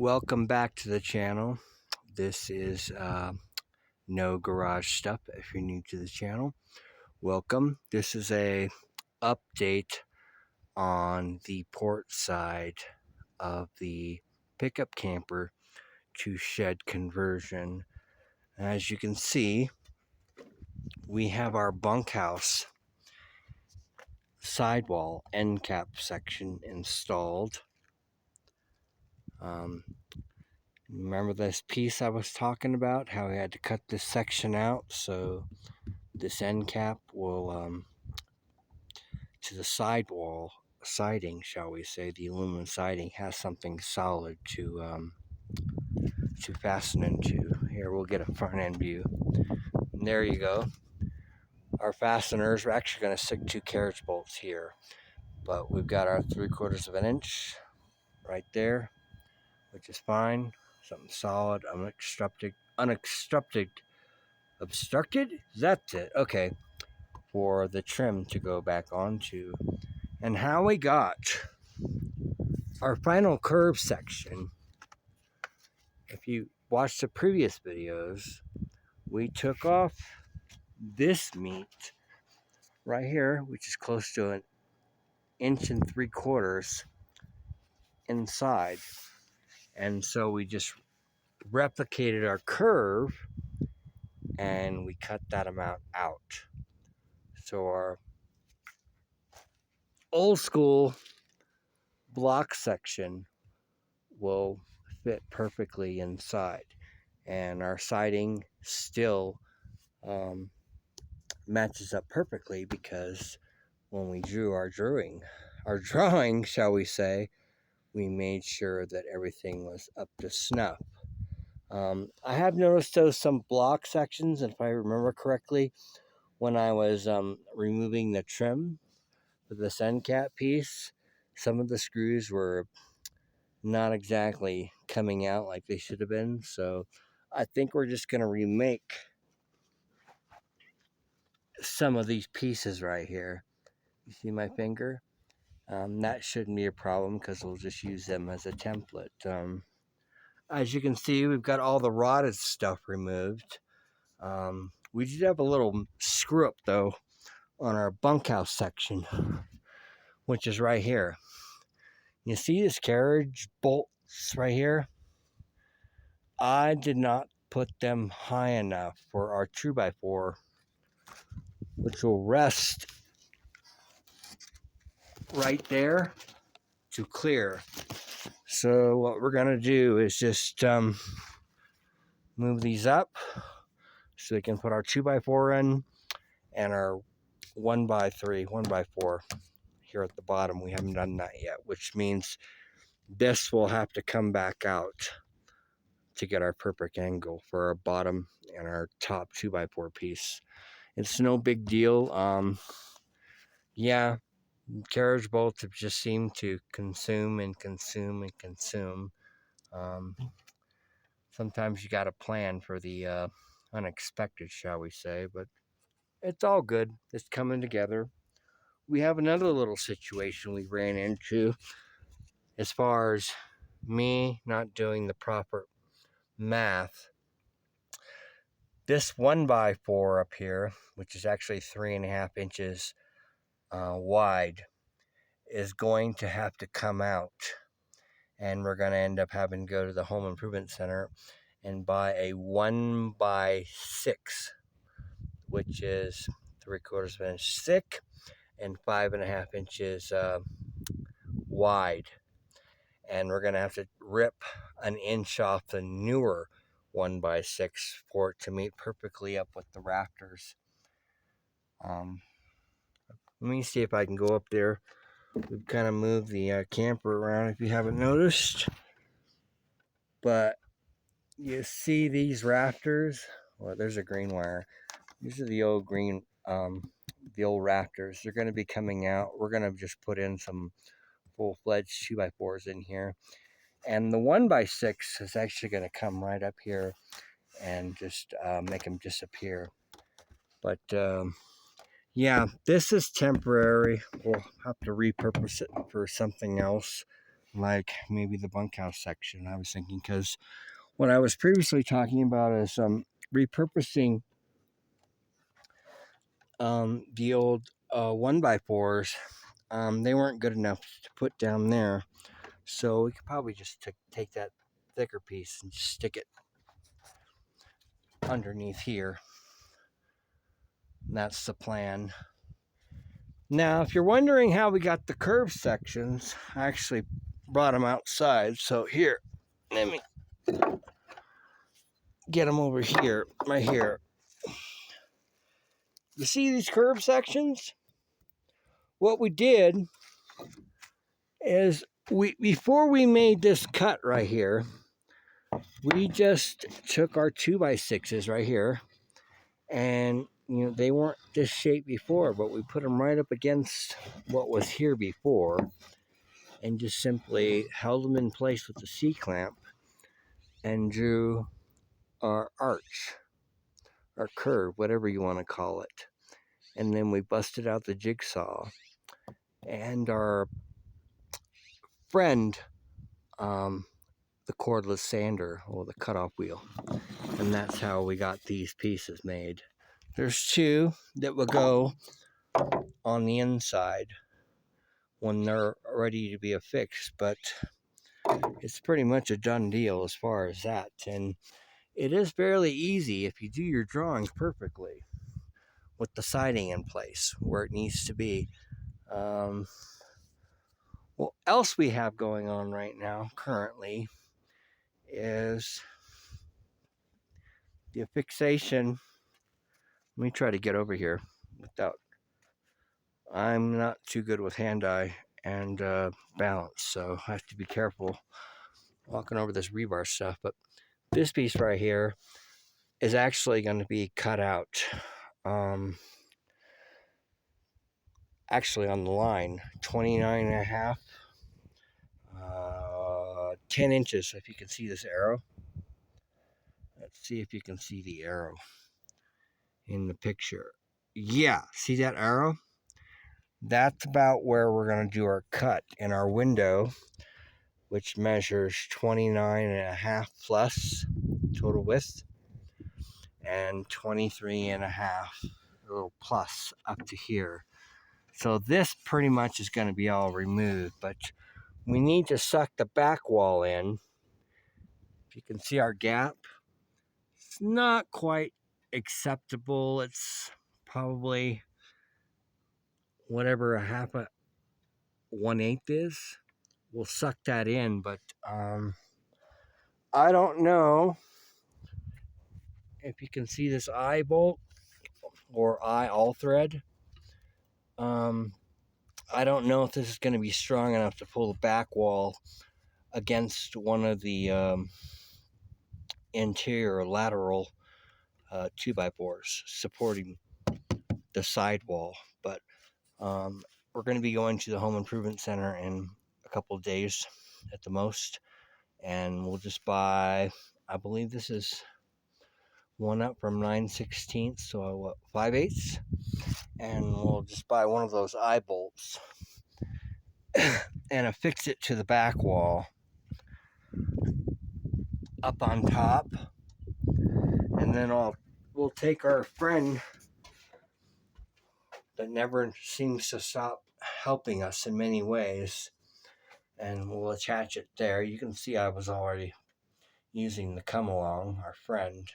Welcome back to the channel. This is No Garage Stuff. If you're new to the channel, welcome. This is a update on the port side of the pickup camper to shed conversion. As you can see, we have our bunkhouse sidewall end cap section installed. Remember this piece I was talking about, how we had to cut this section out so this end cap will to the sidewall siding, shall we say, the aluminum siding has something solid to fasten into. Here, we'll get a front end view. And there you go. Our fasteners, we're actually going to stick 2 carriage bolts here, but we've got our 3/4 of an inch right there, which is fine. Something solid, obstructed? That's it. Okay. For the trim to go back onto. And how we got our final curve section, if you watched the previous videos, we took off this meat right here, which is close to 1.75 inches inside. And so we just replicated our curve and we cut that amount out. So our old school block section will fit perfectly inside, and our siding still matches up perfectly, because when we drew our drawing, shall we say, we made sure that everything was up to snuff. I have noticed though some block sections, if I remember correctly, when I was removing the trim for this end cap piece, some of the screws were not exactly coming out like they should have been. So I think we're just going to remake some of these pieces right here. You see my finger? That shouldn't be a problem because we'll just use them as a template. As you can see, we've got all the rotted stuff removed. We did have a little screw up though on our bunkhouse section, which is right here. You see this carriage bolts right here? I did not put them high enough for our 2x4, which will rest right there to clear. So what we're going to do is just move these up so we can put our 2x4 in, and our 1x4 here at the bottom. We haven't done that yet, which means this will have to come back out to get our perfect angle for our bottom and our top 2x4 piece. It's no big deal. Yeah, carriage bolts have just seemed to consume. Sometimes you got to plan for the unexpected, shall we say, but it's all good. It's coming together. We have another little situation we ran into as far as me not doing the proper math. This 1x4 up here, which is actually 3.5 inches wide, is going to have to come out, and we're going to end up having to go to the home improvement center and buy a 1x6, which is 3/4 of an inch thick and 5.5 inches wide. And we're going to have to rip an inch off the newer 1x6 for it to meet perfectly up with the rafters. Let me see if I can go up there. We've kind of moved the camper around if you haven't noticed. But you see these rafters? Well, there's a green wire. These are the old green, the old rafters. They're going to be coming out. We're going to just put in some full-fledged 2x4s in here. And the 1x6 is actually going to come right up here and just make them disappear. But yeah, this is temporary. We'll have to repurpose it for something else. like maybe the bunkhouse section. I was thinking, because what I was previously talking about is repurposing the old 1x4s. They weren't good enough to put down there, so we could probably just take that thicker piece and just stick it underneath here. And that's the plan. Now, if you're wondering how we got the curved sections, I actually brought them outside. So here, let me get them over here, right here. You see these curved sections? What we did is before we made this cut right here, we just took our 2x6s right here, and they weren't this shape before, but we put them right up against what was here before, and just simply held them in place with the C-clamp and drew our arch, our curve, whatever you want to call it. And then we busted out the jigsaw, and our friend, the cordless sander, or the cutoff wheel. And that's how we got these pieces made. There's two that will go on the inside when they're ready to be affixed, but it's pretty much a done deal as far as that. And it is fairly easy if you do your drawings perfectly with the siding in place where it needs to be. What else we have going on right now currently is the affixation. Let me try to get over here without, I'm not too good with hand-eye and balance, so I have to be careful walking over this rebar stuff. But this piece right here is actually going to be cut out, actually on the line, 29 and a half, 10 inches, if you can see this arrow. Let's see if you can see the arrow in the picture. Yeah, see that arrow? That's about where we're going to do our cut in our window, which measures 29 and a half plus total width, and 23 and a half a little plus up to here. So this pretty much is going to be all removed, but we need to suck the back wall in. If you can see our gap, it's not quite acceptable. It's probably whatever a 1/8 is. We'll suck that in, but I don't know if you can see this eye bolt or eye all thread. I don't know if this is going to be strong enough to pull the back wall against one of the interior lateral 2x4s supporting the sidewall. But we're going to be going to the home improvement center in a couple of days at the most, and we'll just buy, I believe this is 1 up from 9/16, so what, 5/8, and we'll just buy one of those eye bolts and affix it to the back wall up on top. And then we'll take our friend that never seems to stop helping us in many ways, and we'll attach it there. You can see I was already using the come along, our friend,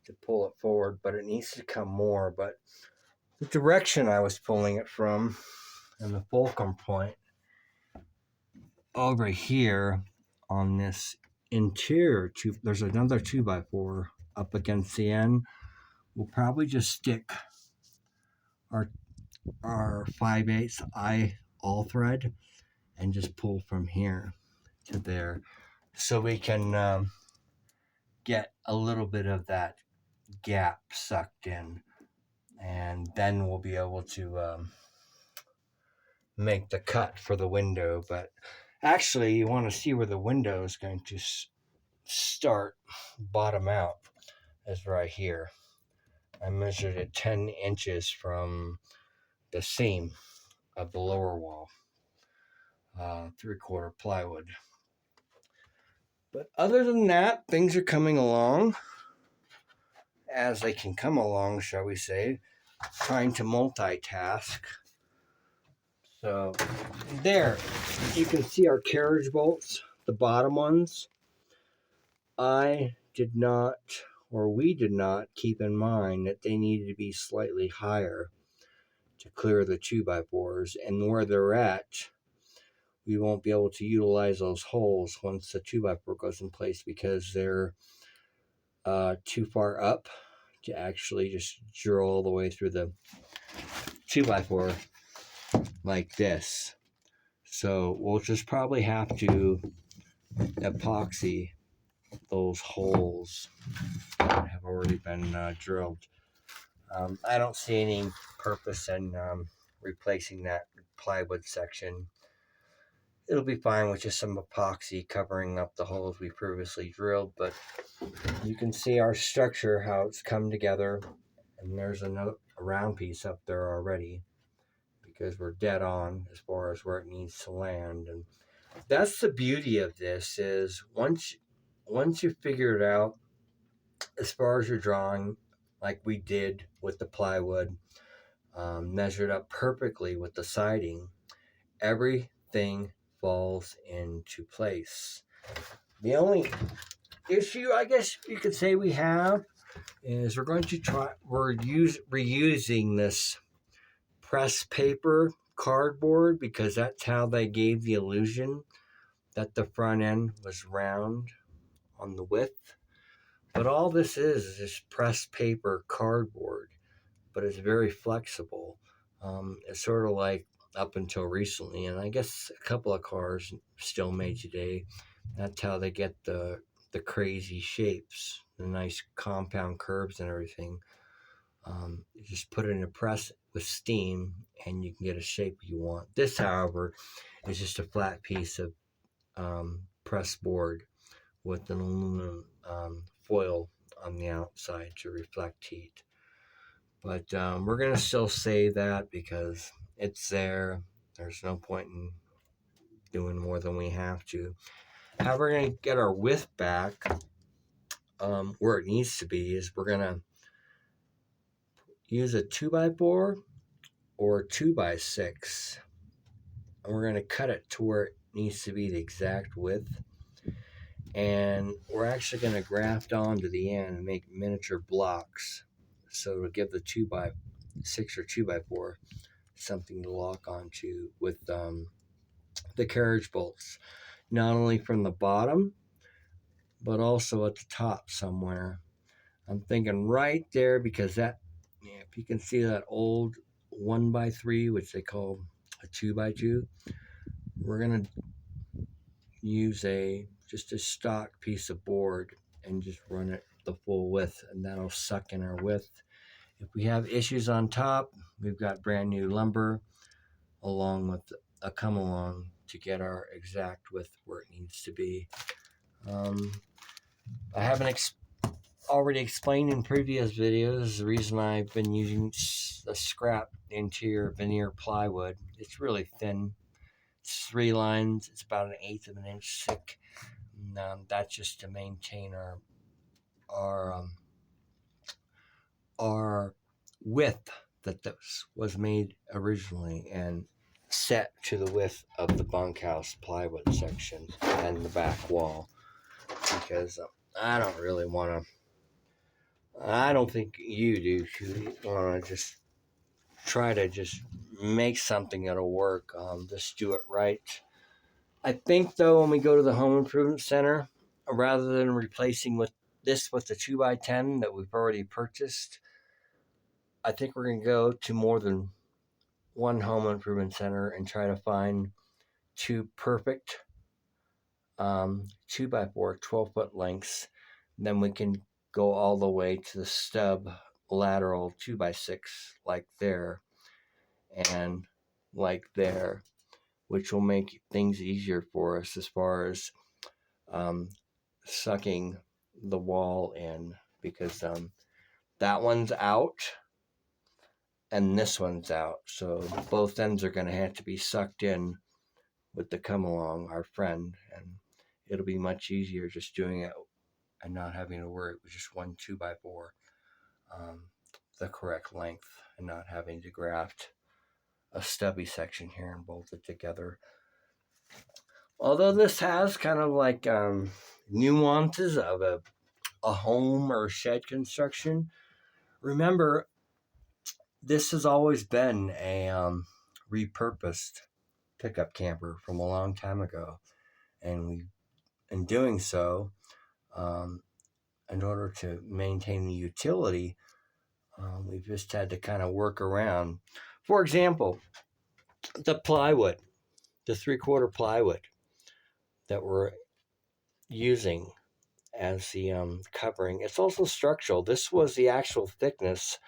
to pull it forward, but it needs to come more. But the direction I was pulling it from and the fulcrum point over here on this interior there's another 2x4 up against the end. We'll probably just stick our 5/8 eye all thread and just pull from here to there, so we can get a little bit of that gap sucked in, and then we'll be able to make the cut for the window. But actually, you want to see where the window is going to start, bottom out, is right here. I measured it 10 inches from the seam of the lower wall. 3/4 plywood. But other than that, things are coming along as they can come along, shall we say, trying to multitask. So there, you can see our carriage bolts, the bottom ones. I did not, or we did not keep in mind that they needed to be slightly higher to clear the 2x4s, and where they're at, we won't be able to utilize those holes once the 2x4 goes in place because they're too far up to actually just drill all the way through the 2x4 like this. So we'll just probably have to epoxy those holes that have already been drilled. I don't see any purpose in replacing that plywood section. It'll be fine with just some epoxy covering up the holes we previously drilled, but you can see our structure, how it's come together, and there's a round piece up there already because we're dead on as far as where it needs to land. And that's the beauty of this, is once you figure it out as far as your drawing, like we did with the plywood, measured up perfectly with the siding, everything falls into place. The only issue, I guess you could say, we have is we're reusing this press paper cardboard because that's how they gave the illusion that the front end was round on the width. But all this is just pressed paper cardboard, but it's very flexible. It's sort of like up until recently, and I guess a couple of cars still made today. That's how they get the crazy shapes, the nice compound curves and everything. You just put it in a press with steam, and you can get a shape you want. This, however, is just a flat piece of press board with an aluminum foil on the outside to reflect heat. But we're going to still save that because it's there. There's no point in doing more than we have to. How we're going to get our width back where it needs to be is we're going to use a 2x4 or 2x6. And we're going to cut it to where it needs to be the exact width. And we're actually going to graft onto the end and make miniature blocks. So to give the 2x6 or 2x4 something to lock onto with the carriage bolts, not only from the bottom, but also at the top somewhere. I'm thinking right there because that, if you can see that old 1x3, which they call a 2x2, we're going to use just a stock piece of board and just run it the full width, and that'll suck in our width. If we have issues on top, we've got brand new lumber along with a come along to get our exact width where it needs to be. I haven't already explained in previous videos the reason I've been using the scrap interior veneer plywood. It's really thin. It's 3 lines. It's about 1/8 of an inch thick. And, that's just to maintain our width that this was made originally and set to the width of the bunkhouse plywood section and the back wall, because I don't really want to, I don't think you do, you want to just try to just make something that'll work. Just do it right. I think though, when we go to the home improvement center, rather than replacing with the 2x10 that we've already purchased, I think we're going to go to more than one home improvement center and try to find 2 perfect 2x4 12-foot lengths. Then we can go all the way to the stub lateral 2x6 like there and like there, which will make things easier for us as far as sucking the wall in, because that one's out and this one's out, so both ends are going to have to be sucked in with the come along, our friend, and it'll be much easier just doing it and not having to worry with just one 2x4, um, the correct length, and not having to graft a stubby section here and bolt it together. Although this has kind of like nuances of a home or shed construction, remember this has always been a repurposed pickup camper from a long time ago, and we, in doing so, um, in order to maintain the utility, we've just had to kind of work around. For example, the plywood, the 3/4 plywood that we're using as the covering, it's also structural. This was the actual thickness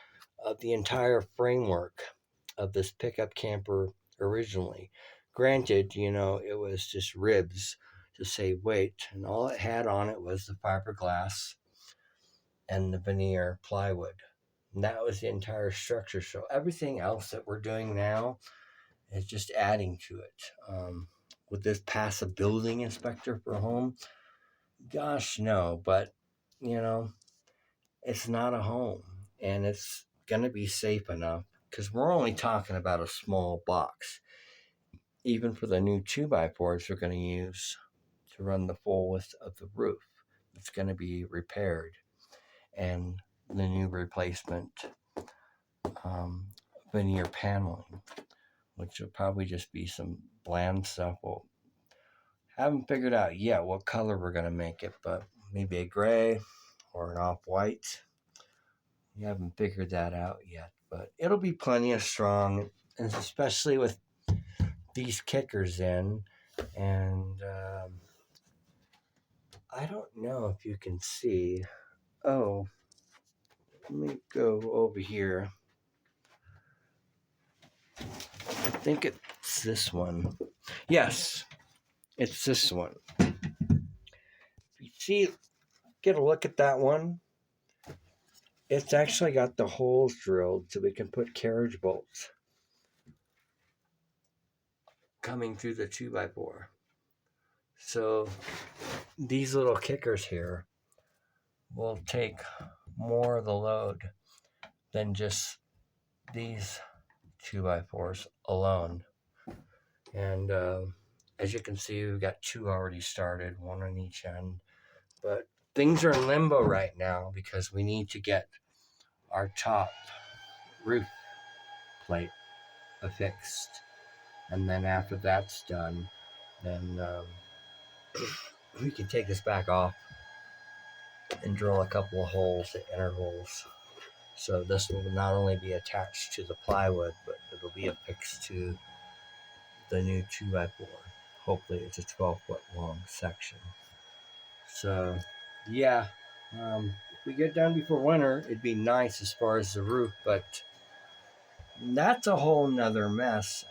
of the entire framework of this pickup camper originally. Granted, it was just ribs to save weight, and all it had on it was the fiberglass and the veneer plywood. And that was the entire structure. So everything else that we're doing now is just adding to it. Would this pass a building inspector for a home? Gosh, no. But, it's not a home, and it's going to be safe enough because we're only talking about a small box. Even for the new 2x4s we're going to use to run the full width of the roof, it's going to be repaired, and the new replacement veneer paneling, which will probably just be some bland stuff. Well, haven't figured out yet what color we're going to make it, but maybe a gray or an off-white. We haven't figured that out yet, but it'll be plenty of strong, and especially with these kickers in. And I don't know if you can see. Oh, let me go over here. I think it's this one. Yes, it's this one. If you see, get a look at that one. It's actually got the holes drilled so we can put carriage bolts coming through the 2x4. So these little kickers here will take more of the load than just these 2x4s alone. And as you can see, we've got 2 already started, 1 on each end. But things are in limbo right now because we need to get our top roof plate affixed. And then after that's done, then we can take this back off and drill a couple of holes at intervals. So this will not only be attached to the plywood, but it'll be affixed to the new 2x4. Hopefully it's a 12-foot long section. So yeah, if we get done before winter, it'd be nice as far as the roof, but that's a whole nother mess.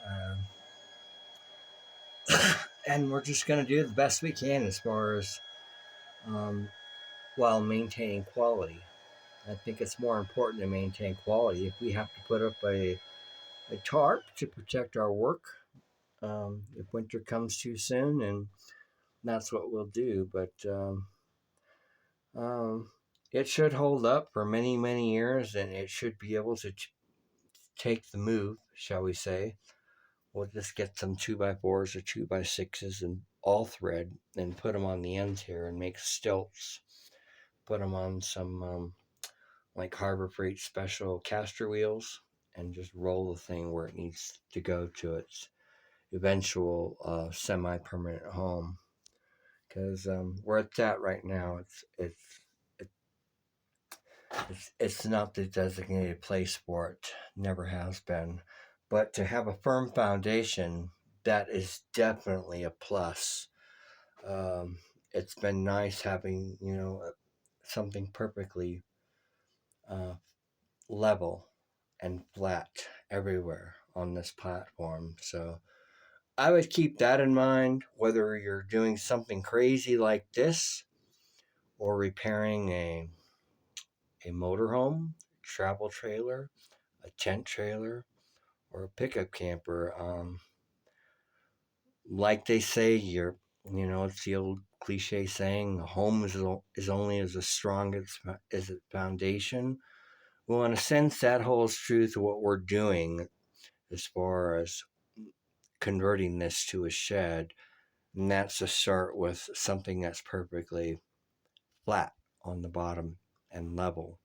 And we're just going to do the best we can as far as while maintaining quality. I think it's more important to maintain quality. If we have to put up a tarp to protect our work, if winter comes too soon, and that's what we'll do. But it should hold up for many, many years, and it should be able to take the move, shall we say. We'll just get some 2x4s or 2x6s and all thread and put them on the ends here and make stilts. Put them on some like Harbor Freight special caster wheels and just roll the thing where it needs to go to its eventual semi-permanent home. Because where it's at right now, it's not the designated place for it. Never has been. But to have a firm foundation, that is definitely a plus. It's been nice having, something perfectly level and flat everywhere on this platform. So I would keep that in mind, whether you're doing something crazy like this or repairing a motorhome, travel trailer, a tent trailer, or a pickup camper. Like they say, it's the old cliche saying, a home is only as strong as its foundation. Well, in a sense, that holds true to what we're doing as far as converting this to a shed. And that's to start with something that's perfectly flat on the bottom and level.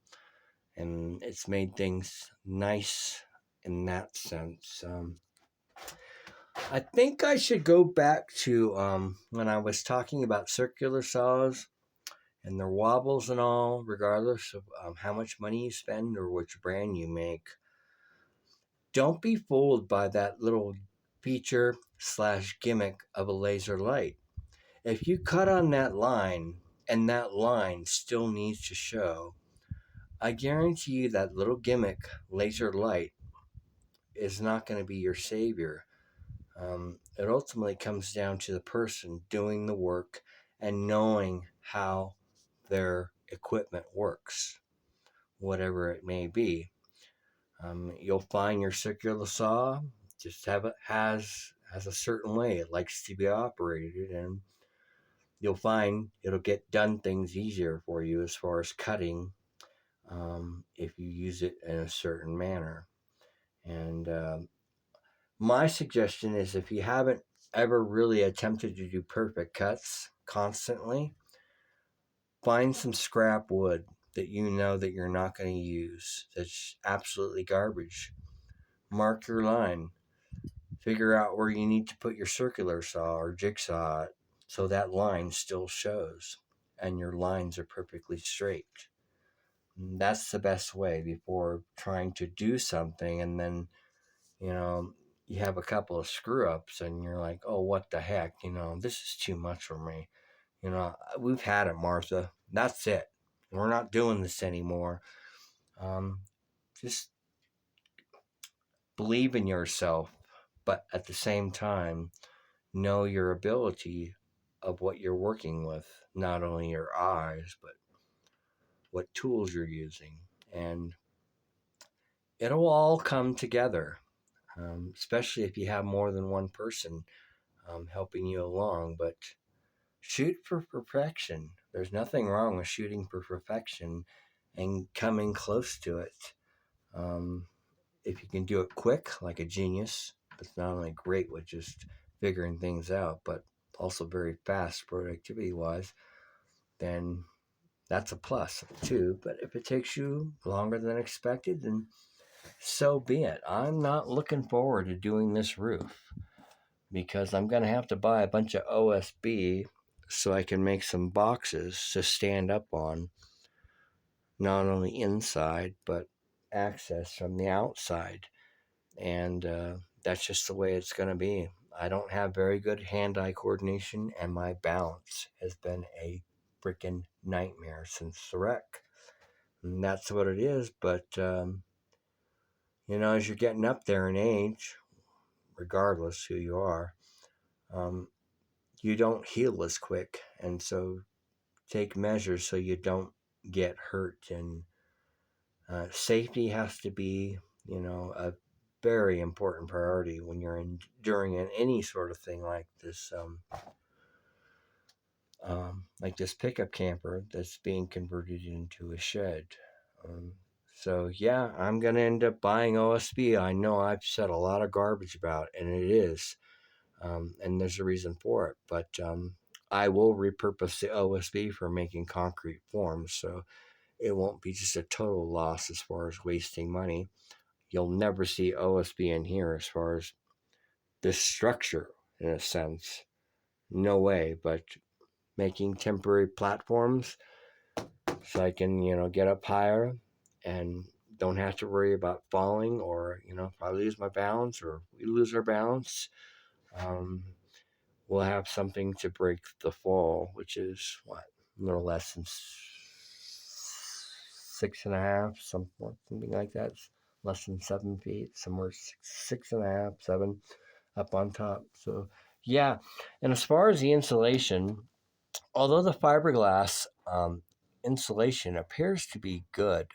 And it's made things nice in that sense. I think I should go back to when I was talking about circular saws and their wobbles and all, regardless of how much money you spend or which brand you make. Don't be fooled by that little feature slash gimmick of a laser light. If you cut on that line and that line still needs to show, I guarantee you that little gimmick laser light is not going to be your savior. It ultimately comes down to the person doing the work and knowing how their equipment works, whatever it may be. You'll find your circular saw just has a certain way it likes to be operated, and you'll find it'll get done things easier for you as far as cutting, if you use it in a certain manner. And my suggestion is, if you haven't ever really attempted to do perfect cuts constantly, find some scrap wood that you know that you're not going to use, that's absolutely garbage. Mark your line. Figure out where you need to put your circular saw or jigsaw so that line still shows and your lines are perfectly straight. And that's the best way before trying to do something and then, you know, you have a couple of screw ups and you're like, oh, what the heck? This is too much for me. We've had it, Martha. That's it. We're not doing this anymore. Just believe in yourself, but at the same time, know your ability of what you're working with, not only your eyes, but what tools you're using. And it'll all come together, especially if you have more than one person helping you along. But shoot for perfection. There's nothing wrong with shooting for perfection and coming close to it. Um, if you can do it quick, like a genius, that's not only great with just figuring things out, but also very fast productivity wise, then that's a plus too. But if it takes you longer than expected, then so be it. I'm not looking forward to doing this roof because I'm going to have to buy a bunch of OSB so I can make some boxes to stand up on, not only inside, but access from the outside. And that's just the way it's going to be. I don't have very good hand-eye coordination, and my balance has been a freaking nightmare since the wreck. And that's what it is. But as you're getting up there in age, regardless who you are, um, you don't heal as quick, and so take measures so you don't get hurt. And safety has to be, a very important priority when you're enduring any sort of thing like this pickup camper that's being converted into a shed. So yeah, I'm gonna end up buying OSB. I know I've said a lot of garbage about it, and it is, and there's a reason for it. But I will repurpose the OSB for making concrete forms, so it won't be just a total loss as far as wasting money. You'll never see OSB in here as far as this structure, in a sense. No way, but making temporary platforms so I can, get up higher and don't have to worry about falling, or, if I lose my balance or we lose our balance, um, we'll have something to break the fall, which is what, a little less than 6.5, something like that. Less than 7 feet, somewhere 6.5, 7 up on top. So yeah, and as far as the insulation, although the fiberglass insulation appears to be good,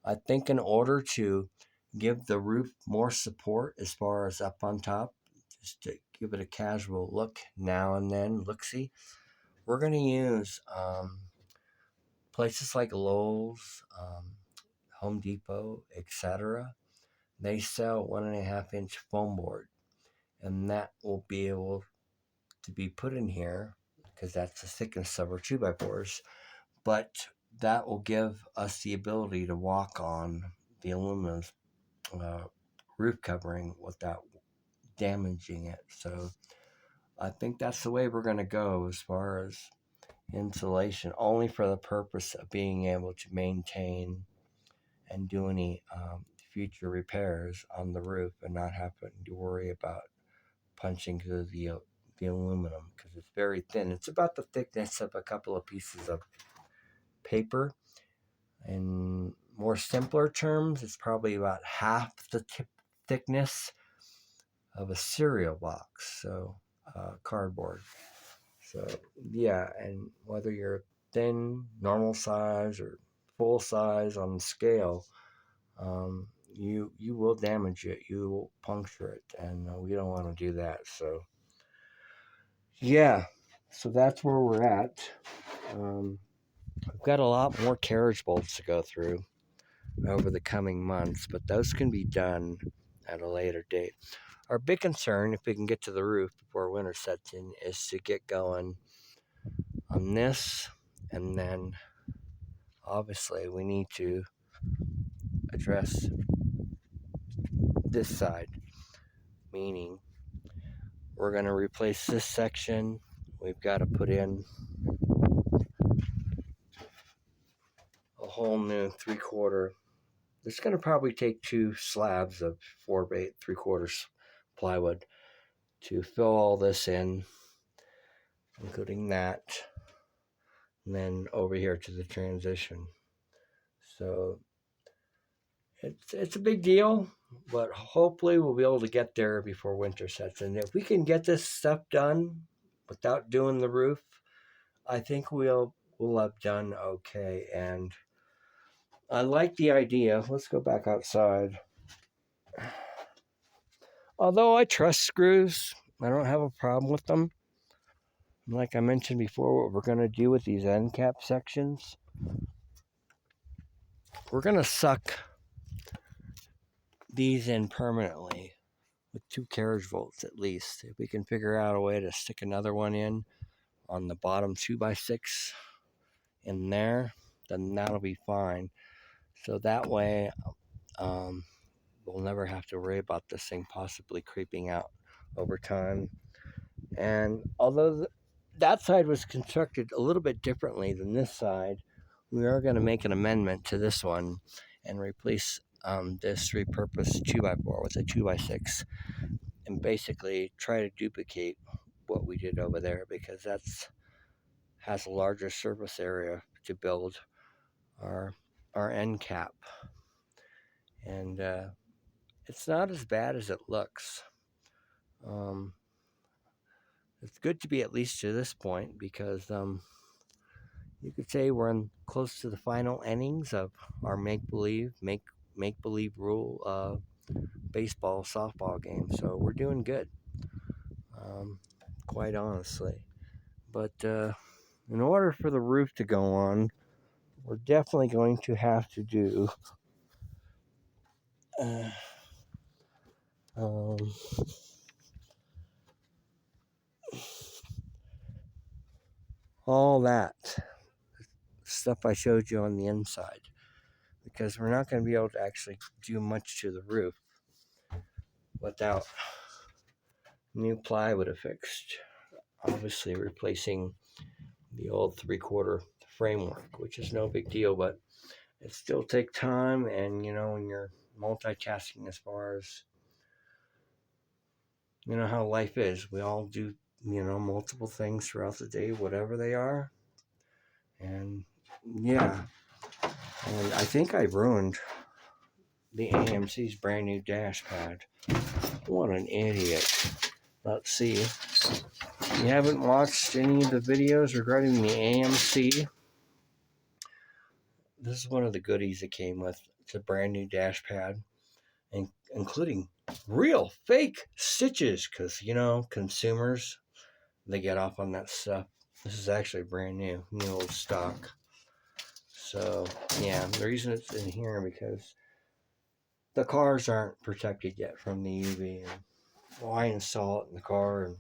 I think in order to give the roof more support as far as up on top, just to give it a casual look now and then, look-see. We're going to use places like Lowe's, Home Depot, etc. They sell 1.5-inch foam board, and that will be able to be put in here because that's the thickness of our 2x4s. But that will give us the ability to walk on the aluminum roof covering without damaging it. So I think that's the way we're going to go as far as insulation, only for the purpose of being able to maintain and do any future repairs on the roof and not having to worry about punching through the aluminum because it's very thin. It's about the thickness of a couple of pieces of paper. In more simpler terms, it's probably about half the thickness of a cereal box, so cardboard. So yeah, and whether you're thin, normal size, or full size on the scale, you will damage it, you will puncture it, and we don't want to do that. So yeah, so that's where we're at. We've got a lot more carriage bolts to go through over the coming months, but those can be done at a later date. Our big concern, if we can get to the roof before winter sets in, is to get going on this, and then obviously we need to address this side, meaning we're going to replace this section. We've got to put in a whole new 3/4. It's going to probably take 2 slabs of 4x8 3/4 plywood to fill all this in, including that, and then over here to the transition. So it's a big deal, but hopefully we'll be able to get there before winter sets in. If we can get this stuff done without doing the roof, I think we'll have done okay. And I like the idea. Let's go back outside. Although I trust screws, I don't have a problem with them. Like I mentioned before, what we're going to do with these end cap sections, we're going to suck these in permanently with 2 carriage bolts at least. If we can figure out a way to stick another one in on the bottom 2x6 in there, then that'll be fine. So that way we'll never have to worry about this thing possibly creeping out over time. And although that side was constructed a little bit differently than this side, we are going to make an amendment to this one and replace this repurposed 2x4 with a 2x6 and basically try to duplicate what we did over there, because has a larger surface area to build our end cap, and it's not as bad as it looks. It's good to be at least to this point, because you could say we're close to the final innings of our make-believe rule baseball, softball game. So we're doing good, quite honestly. But in order for the roof to go on, we're definitely going to have to do all that stuff I showed you on the inside, because we're not going to be able to actually do much to the roof without new plywood affixed. Obviously replacing the old 3/4 framework, which is no big deal, but it still takes time. And when you're multitasking, as far as how life is, we all do multiple things throughout the day, whatever they are. And yeah, and I think I ruined the AMC's brand new dash pad. What an idiot. Let's see. If you haven't watched any of the videos regarding the AMC, this is one of the goodies it came with. It's a brand new dash pad, and including real fake stitches, because, you know, consumers, they get off on that stuff. This is actually brand new old stock. So, yeah, the reason it's in here because the cars aren't protected yet from the UV. And, well, I install it in the car, and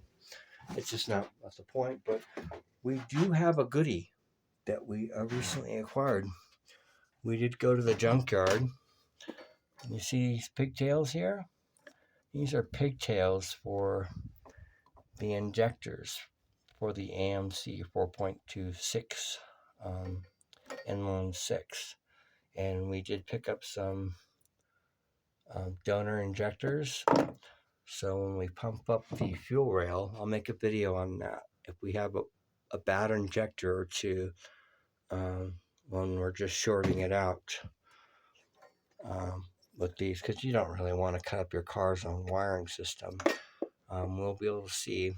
it's just not, that's the point. But we do have a goodie that we recently acquired. We did go to the junkyard. You see these pigtails here? These are pigtails for the injectors for the AMC 4.26 inline 6. And we did pick up some donor injectors. So when we pump up the fuel rail, I'll make a video on that. If we have a bad injector or two, when we're just shorting it out with these, because you don't really want to cut up your car's own wiring system. We'll be able to see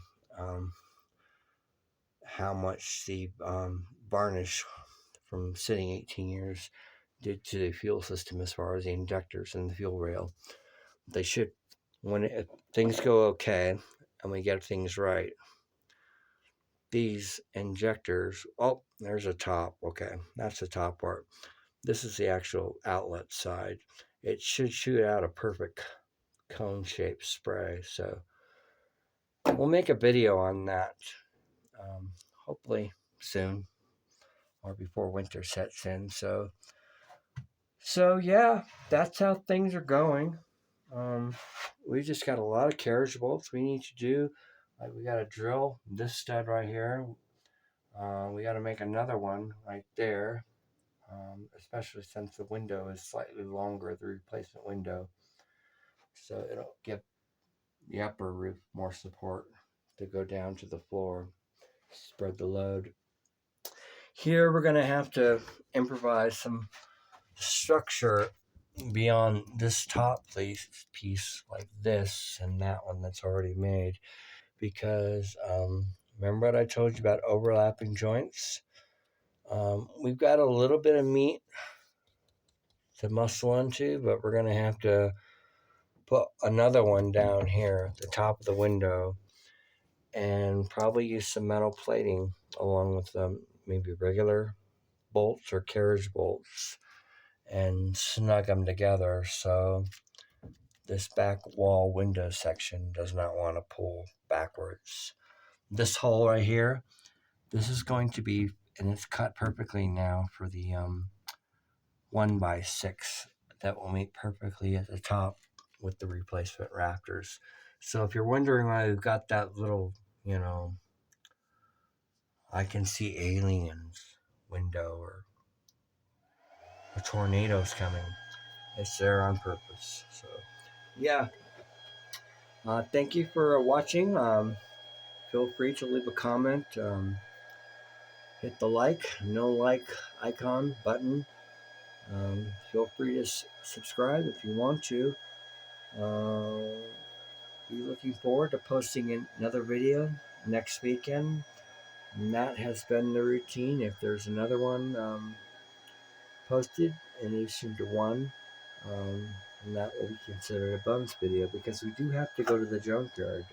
how much the varnish from sitting 18 years did to the fuel system as far as the injectors and the fuel rail. They should, if things go okay and we get things right, these injectors, oh, there's a top. Okay, that's the top part. This is the actual outlet side. It should shoot out a perfect cone-shaped spray. So we'll make a video on that, hopefully soon or before winter sets in. So yeah, that's how things are going. We just got a lot of carriage bolts we need to do. Like, we got to drill this stud right here. We got to make another one right there, especially since the window is slightly longer, the replacement window. So it'll give the upper roof more support to go down to the floor, spread the load. Here we're going to have to improvise some structure beyond this top piece like this and that one that's already made, because remember what I told you about overlapping joints? We've got a little bit of meat to muscle into, but we're going to have to put another one down here at the top of the window and probably use some metal plating along with maybe regular bolts or carriage bolts and snug them together so this back wall window section does not want to pull backwards. This hole right here, this is going to be, and it's cut perfectly now for the 1x6 that will meet perfectly at the top with the replacement rafters. So if you're wondering why we've got that little, you know, I can see aliens window or a tornado's coming, it's there on purpose. So yeah, thank you for watching. Feel free to leave a comment, hit the no like icon button. Feel free to subscribe if you want to. Be looking forward to posting another video next weekend. And that has been the routine. If there's another one posted in addition to one, and that will be considered a bonus video, because we do have to go to the junkyard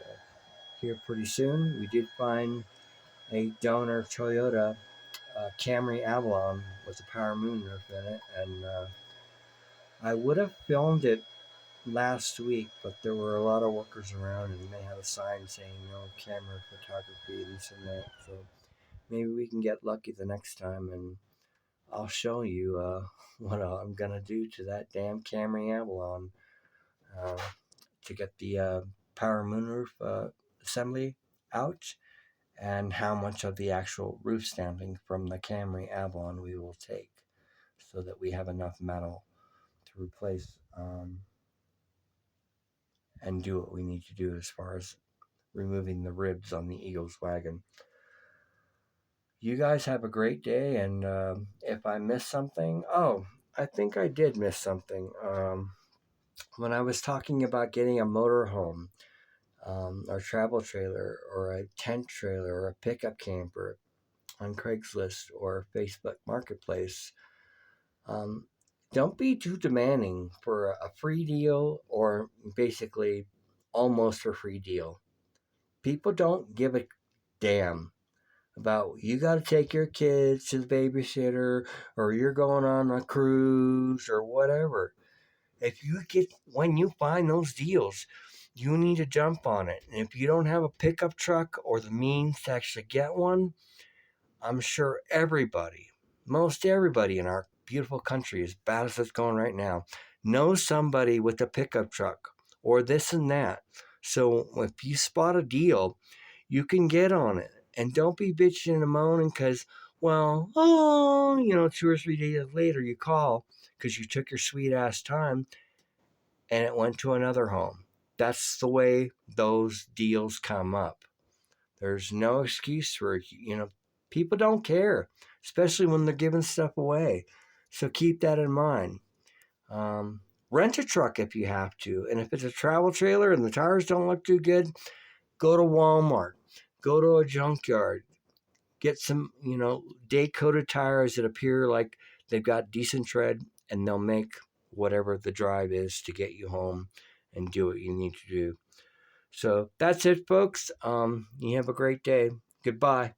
here pretty soon. We did find a donor Toyota Camry Avalon with a power moonroof in it, and I would have filmed it last week, but there were a lot of workers around and they had a sign saying no camera photography, this and that. So maybe we can get lucky the next time, and I'll show you what I'm gonna do to that damn Camry Avalon to get the power moonroof assembly out, and how much of the actual roof stamping from the Camry Avalon we will take, so that we have enough metal to replace and do what we need to do as far as removing the ribs on the Eagles wagon. You guys have a great day, and if I missed something, I think I did miss something. When I was talking about getting a motorhome, or travel trailer, or a tent trailer, or a pickup camper on Craigslist or Facebook Marketplace, Don't be too demanding for a free deal or basically almost a free deal. People don't give a damn about you got to take your kids to the babysitter or you're going on a cruise or whatever. If you get when you find those deals, you need to jump on it. And if you don't have a pickup truck or the means to actually get one, I'm sure everybody, most everybody in our beautiful country, as bad as it's going right now, knows somebody with a pickup truck or this and that. So if you spot a deal, you can get on it. And don't be bitching and moaning because, well, 2 or 3 days later you call because you took your sweet ass time and it went to another home. That's the way those deals come up. There's no excuse for people don't care, especially when they're giving stuff away. So keep that in mind. Um, Rent a truck if you have to, and if it's a travel trailer and the tires don't look too good, go to Walmart, go to a junkyard, get some day coated tires that appear like they've got decent tread, and they'll make whatever the drive is to get you home and do what you need to do. So that's it, folks. You have a great day. Goodbye.